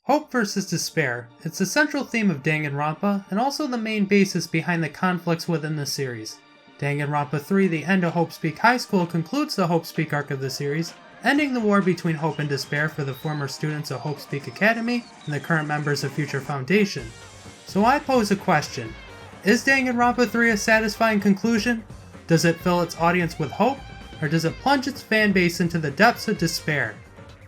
Hope versus despair. It's the central theme of Danganronpa, and also the main basis behind the conflicts within the series. Danganronpa 3, The End of Hope's Peak High School concludes the Hope's Peak arc of the series, ending the war between hope and despair for the former students of Hope's Peak Academy and the current members of Future Foundation. So I pose a question. Is Danganronpa 3 a satisfying conclusion? Does it fill its audience with hope? Or does it plunge its fanbase into the depths of despair?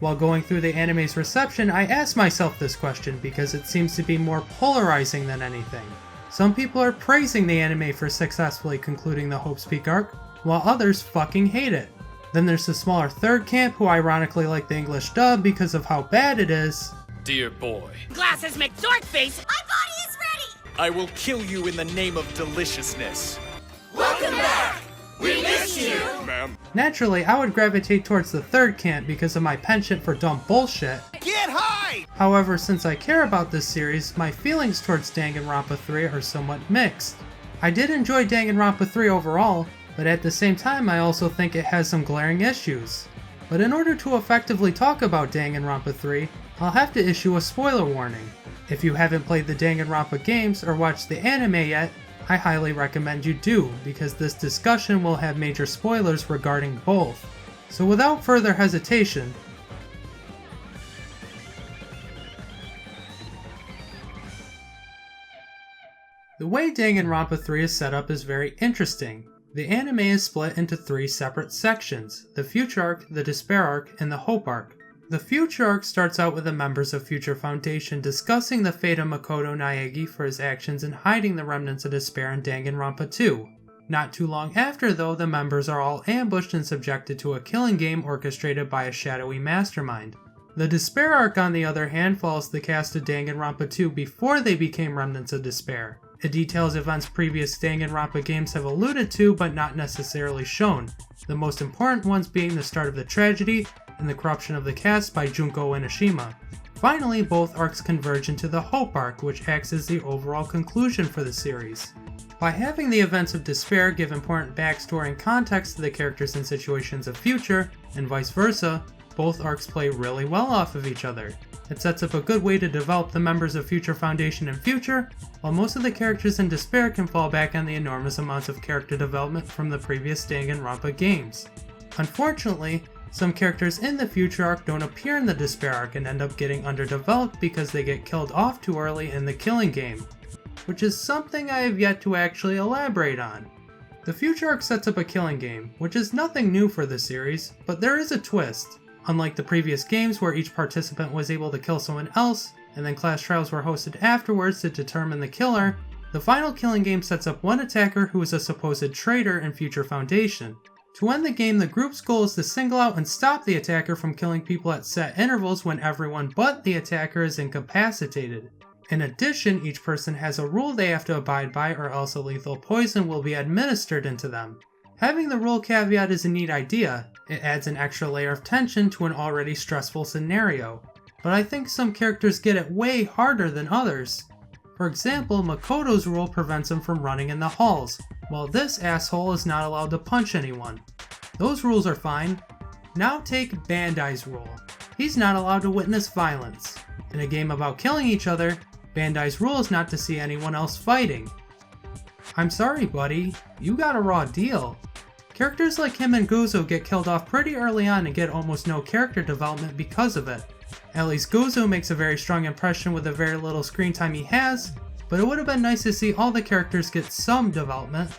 While going through the anime's reception, I asked myself this question because it seems to be more polarizing than anything. Some people are praising the anime for successfully concluding the Hope's Peak arc, while others fucking hate it. Then there's the smaller third camp who ironically like the English dub because of how bad it is. Dear boy. Glasses McDorkface! My body is ready! I will kill you in the name of deliciousness. Welcome back! We miss you! Ma'am. Naturally, I would gravitate towards the third camp because of my penchant for dumb bullshit. Get high! However, since I care about this series, my feelings towards Danganronpa 3 are somewhat mixed. I did enjoy Danganronpa 3 overall, but at the same time I also think it has some glaring issues. But in order to effectively talk about Danganronpa 3, I'll have to issue a spoiler warning. If you haven't played the Danganronpa games or watched the anime yet, I highly recommend you do, because this discussion will have major spoilers regarding both. So without further hesitation, the way Danganronpa 3 is set up is very interesting. The anime is split into 3 separate sections: the Future Arc, the Despair Arc, and the Hope Arc. The Future Arc starts out with the members of Future Foundation discussing the fate of Makoto Naegi for his actions in hiding the remnants of despair in Danganronpa 2. Not too long after though, the members are all ambushed and subjected to a killing game orchestrated by a shadowy mastermind. The Despair Arc on the other hand follows the cast of Danganronpa 2 before they became remnants of despair. It details events previous Danganronpa games have alluded to but not necessarily shown, the most important ones being the start of the tragedy and the corruption of the cast by Junko Enoshima. Finally, both arcs converge into the Hope Arc, which acts as the overall conclusion for the series. By having the events of Despair give important backstory and context to the characters and situations of Future, and vice versa, both arcs play really well off of each other. It sets up a good way to develop the members of Future Foundation and Future, while most of the characters in Despair can fall back on the enormous amounts of character development from the previous Danganronpa games. Unfortunately, some characters in the Future Arc don't appear in the Despair Arc and end up getting underdeveloped because they get killed off too early in the killing game, which is something I have yet to actually elaborate on. The Future Arc sets up a killing game, which is nothing new for the series, but there is a twist. Unlike the previous games where each participant was able to kill someone else, and then class trials were hosted afterwards to determine the killer, the final killing game sets up one attacker who is a supposed traitor in Future Foundation. To end the game, the group's goal is to single out and stop the attacker from killing people at set intervals when everyone but the attacker is incapacitated. In addition, each person has a rule they have to abide by or else a lethal poison will be administered into them. Having the rule caveat is a neat idea. It adds an extra layer of tension to an already stressful scenario. But I think some characters get it way harder than others. For example, Makoto's rule prevents him from running in the halls, while this asshole is not allowed to punch anyone. Those rules are fine. Now take Bandai's rule. He's not allowed to witness violence. In a game about killing each other, Bandai's rule is not to see anyone else fighting. I'm sorry buddy, you got a raw deal. Characters like him and Gozo get killed off pretty early on and get almost no character development because of it. At least Gozo makes a very strong impression with the very little screen time he has, but it would have been nice to see all the characters get some development.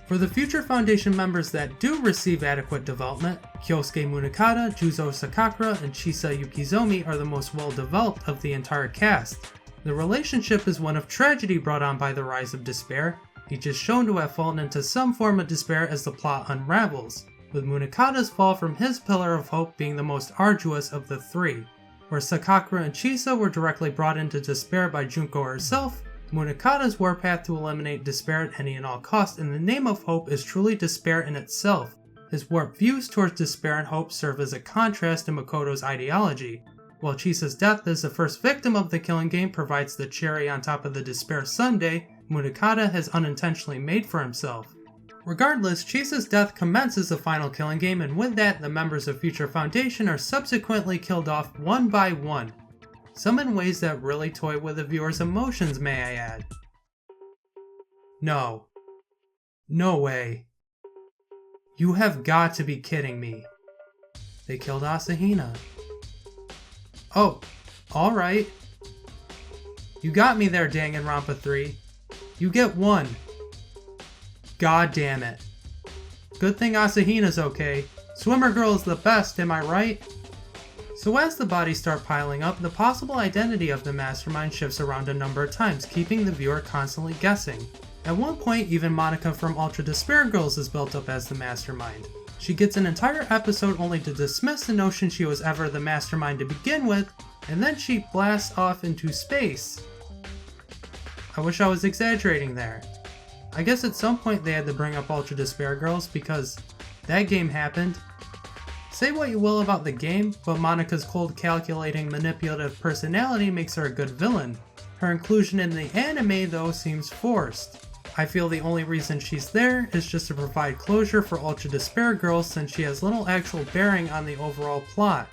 For the Future Foundation members that do receive adequate development, Kyosuke Munakata, Juzo Sakakura, and Chisa Yukizomi are the most well developed of the entire cast. The relationship is one of tragedy brought on by the rise of despair. Each is shown to have fallen into some form of despair as the plot unravels, with Munakata's fall from his pillar of hope being the most arduous of the 3. Where Sakakura and Chisa were directly brought into despair by Junko herself, Munakata's warpath to eliminate despair at any and all cost in the name of hope is truly despair in itself. His warped views towards despair and hope serve as a contrast to Makoto's ideology, while Chisa's death as the first victim of the killing game provides the cherry on top of the despair sundae Munakata has unintentionally made for himself. Regardless, Chisa's death commences the final killing game, and with that, the members of Future Foundation are subsequently killed off one by one. some in ways that really toy with the viewer's emotions, may I add. No. No way. You have got to be kidding me. They killed Asahina. Oh, alright. You got me there, Danganronpa 3. You get 1. God damn it. Good thing Asahina's okay. Swimmer Girl is the best, am I right? So as the bodies start piling up, the possible identity of the mastermind shifts around a number of times, keeping the viewer constantly guessing. At one point, even Monica from Ultra Despair Girls is built up as the mastermind. She gets an entire episode only to dismiss the notion she was ever the mastermind to begin with, and then she blasts off into space. I wish I was exaggerating there. I guess at some point they had to bring up Ultra Despair Girls because that game happened. Say what you will about the game, but Monica's cold, calculating, manipulative personality makes her a good villain. Her inclusion in the anime, though, seems forced. I feel the only reason she's there is just to provide closure for Ultra Despair Girls since she has little actual bearing on the overall plot.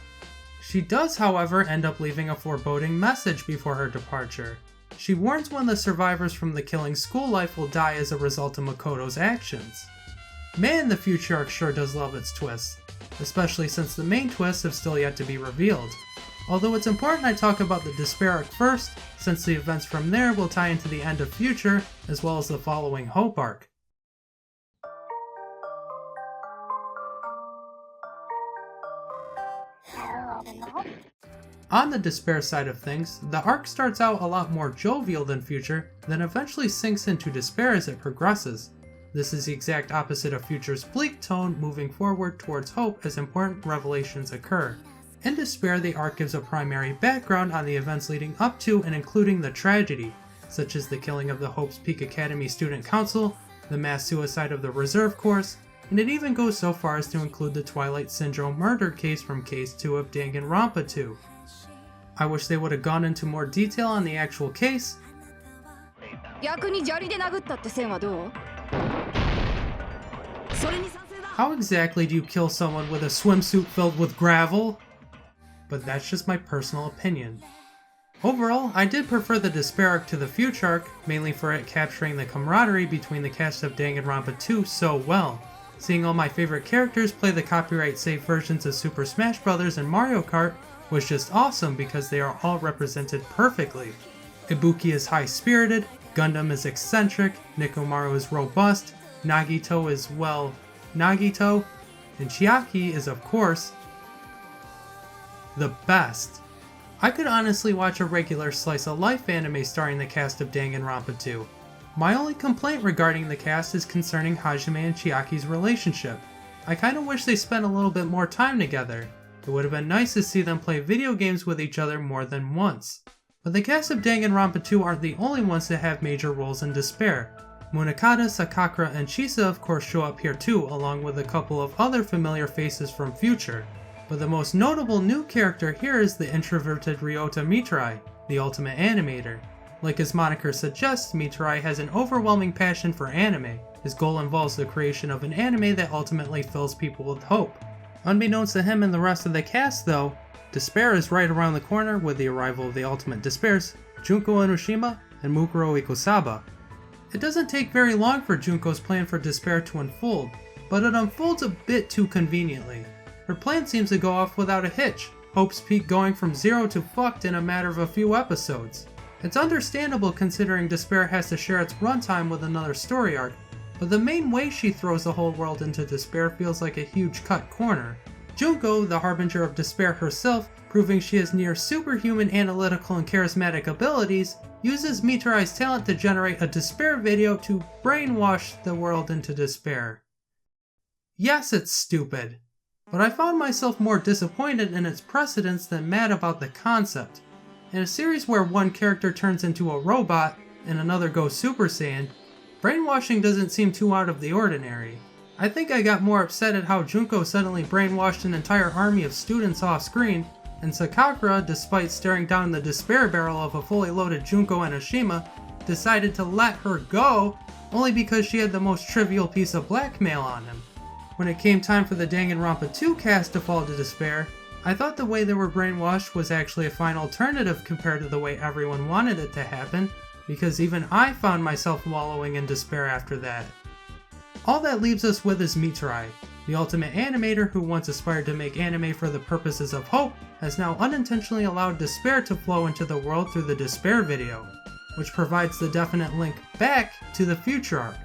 She does, however, end up leaving a foreboding message before her departure. She warns one of the survivors from the killing school life will die as a result of Makoto's actions. Man, the future arc sure does love its twists, especially since the main twists have still yet to be revealed. Although it's important I talk about the Despair arc first, since the events from there will tie into the end of Future, as well as the following Hope arc. On the Despair side of things, the arc starts out a lot more jovial than Future, then eventually sinks into despair as it progresses. This is the exact opposite of Future's bleak tone, moving forward towards hope as important revelations occur. In Despair, the arc gives a primary background on the events leading up to and including the tragedy, such as the killing of the Hope's Peak Academy Student Council, the mass suicide of the Reserve Course, and it even goes so far as to include the Twilight Syndrome murder case from Case 2 of Danganronpa 2. I wish they would have gone into more detail on the actual case. How exactly do you kill someone with a swimsuit filled with gravel? But that's just my personal opinion. Overall, I did prefer the Despair arc to the Future arc, mainly for it capturing the camaraderie between the cast of Danganronpa 2 so well. Seeing all my favorite characters play the copyright-safe versions of Super Smash Bros. And Mario Kart was just awesome because they are all represented perfectly. Ibuki is high-spirited, Gundam is eccentric, Nekomaru is robust, Nagito is, well, Nagito, and Chiaki is, of course, the best. I could honestly watch a regular slice-of-life anime starring the cast of Danganronpa 2. My only complaint regarding the cast is concerning Hajime and Chiaki's relationship. I kinda wish they spent a little bit more time together. It would have been nice to see them play video games with each other more than once. But the cast of Danganronpa 2 aren't the only ones that have major roles in Despair. Munakata, Sakakura, and Chisa of course show up here too, along with a couple of other familiar faces from Future. But the most notable new character here is the introverted Ryota Mitarai, the ultimate animator. Like his moniker suggests, Mitarai has an overwhelming passion for anime. His goal involves the creation of an anime that ultimately fills people with hope. Unbeknownst to him and the rest of the cast though, Despair is right around the corner with the arrival of the ultimate Despairs, Junko Enoshima and Mukuro Ikosaba. It doesn't take very long for Junko's plan for Despair to unfold, but it unfolds a bit too conveniently. Her plan seems to go off without a hitch, Hope's Peak going from 0 to fucked in a matter of a few episodes. It's understandable considering Despair has to share its runtime with another story arc, but the main way she throws the whole world into despair feels like a huge cut corner. Junko, the harbinger of despair herself, proving she has near superhuman analytical and charismatic abilities, uses Mitarai's talent to generate a despair video to brainwash the world into despair. Yes, it's stupid, but I found myself more disappointed in its precedence than mad about the concept. In a series where one character turns into a robot and another goes Super Saiyan, brainwashing doesn't seem too out of the ordinary. I think I got more upset at how Junko suddenly brainwashed an entire army of students off screen, and Sakakura, despite staring down the despair barrel of a fully loaded Junko Enoshima, decided to let her go only because she had the most trivial piece of blackmail on him. When it came time for the Danganronpa 2 cast to fall to despair, I thought the way they were brainwashed was actually a fine alternative compared to the way everyone wanted it to happen, because even I found myself wallowing in despair after that. All that leaves us with is Mitrai, the ultimate animator who once aspired to make anime for the purposes of hope, has now unintentionally allowed despair to flow into the world through the Despair video, which provides the definite link back to the Future Arc.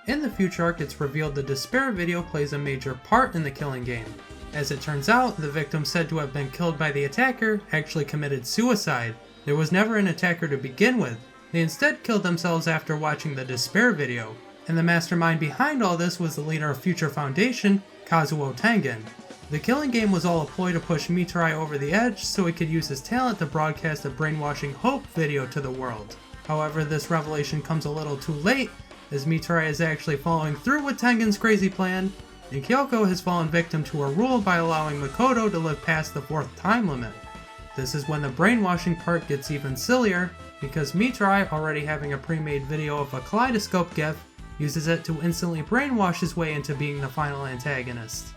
In the Future Arc, it's revealed the Despair video plays a major part in the killing game. As it turns out, the victim said to have been killed by the attacker actually committed suicide. There was never an attacker to begin with. They instead killed themselves after watching the Despair video, and the mastermind behind all this was the leader of Future Foundation, Kazuo Tengen. The killing game was all a ploy to push Mitrai over the edge so he could use his talent to broadcast a brainwashing hope video to the world. However, this revelation comes a little too late, as Mitrai is actually following through with Tengen's crazy plan, and Kyoko has fallen victim to her rule by allowing Makoto to live past the 4th time limit. This is when the brainwashing part gets even sillier, because Mitrai, already having a pre-made video of a kaleidoscope gif, uses it to instantly brainwash his way into being the final antagonist.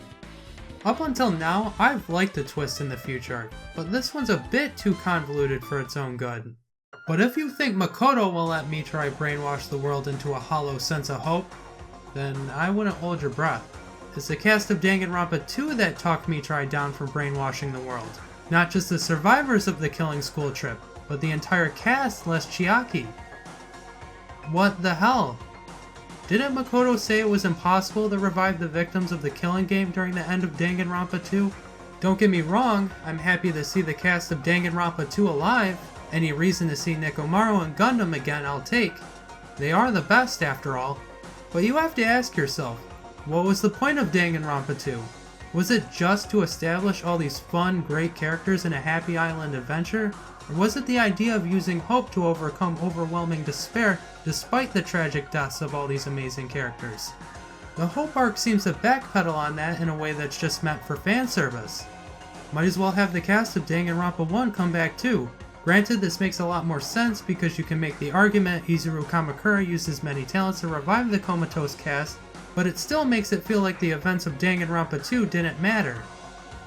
Up until now, I've liked the twist in the Future Arc, but this one's a bit too convoluted for its own good. But if you think Makoto will let Mitrai brainwash the world into a hollow sense of hope, then I wouldn't hold your breath. It's the cast of Danganronpa 2 that talked Mitrai down from brainwashing the world. Not just the survivors of the killing school trip, but the entire cast less Chiaki. What the hell? Didn't Makoto say it was impossible to revive the victims of the killing game during the end of Danganronpa 2? Don't get me wrong, I'm happy to see the cast of Danganronpa 2 alive. Any reason to see Nekomaru and Gundam again I'll take. They are the best after all. But you have to ask yourself, what was the point of Danganronpa 2? Was it just to establish all these fun, great characters in a happy island adventure? Or was it the idea of using hope to overcome overwhelming despair despite the tragic deaths of all these amazing characters? The Hope arc seems to backpedal on that in a way that's just meant for fan service. Might as well have the cast of Danganronpa 1 come back too. Granted, this makes a lot more sense because you can make the argument Izuru Kamakura used his many talents to revive the comatose cast, but it still makes it feel like the events of Danganronpa 2 didn't matter.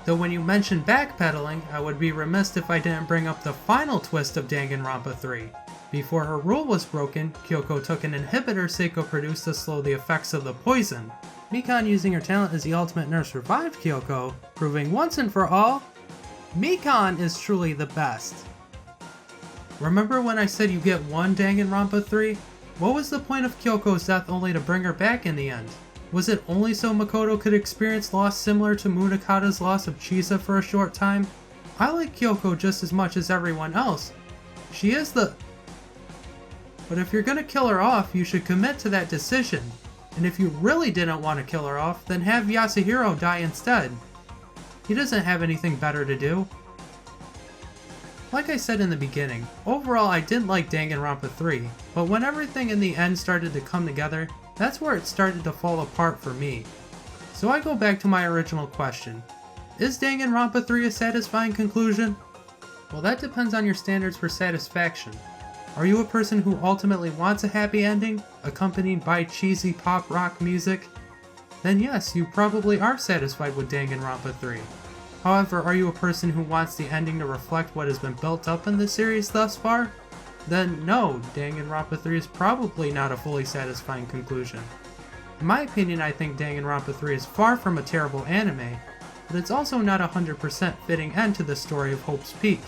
Though when you mention backpedaling, I would be remiss if I didn't bring up the final twist of Danganronpa 3. Before her rule was broken, Kyoko took an inhibitor Seiko produced to slow the effects of the poison. Mikan using her talent as the ultimate nurse revived Kyoko, proving once and for all, Mikan is truly the best. Remember when I said you get one Danganronpa 3? What was the point of Kyoko's death only to bring her back in the end? Was it only so Makoto could experience loss similar to Munakata's loss of Chisa for a short time? I like Kyoko just as much as everyone else. She is the... But if you're gonna kill her off, you should commit to that decision. And if you really didn't want to kill her off, then have Yasuhiro die instead. He doesn't have anything better to do. Like I said in the beginning, overall I did like Danganronpa 3, but when everything in the end started to come together, that's where it started to fall apart for me. So I go back to my original question. Is Danganronpa 3 a satisfying conclusion? Well, that depends on your standards for satisfaction. Are you a person who ultimately wants a happy ending, accompanied by cheesy pop rock music? Then yes, you probably are satisfied with Danganronpa 3. However, are you a person who wants the ending to reflect what has been built up in the series thus far? Then no, Danganronpa 3 is probably not a fully satisfying conclusion. In my opinion, I think Danganronpa 3 is far from a terrible anime, but it's also not a 100% fitting end to the story of Hope's Peak.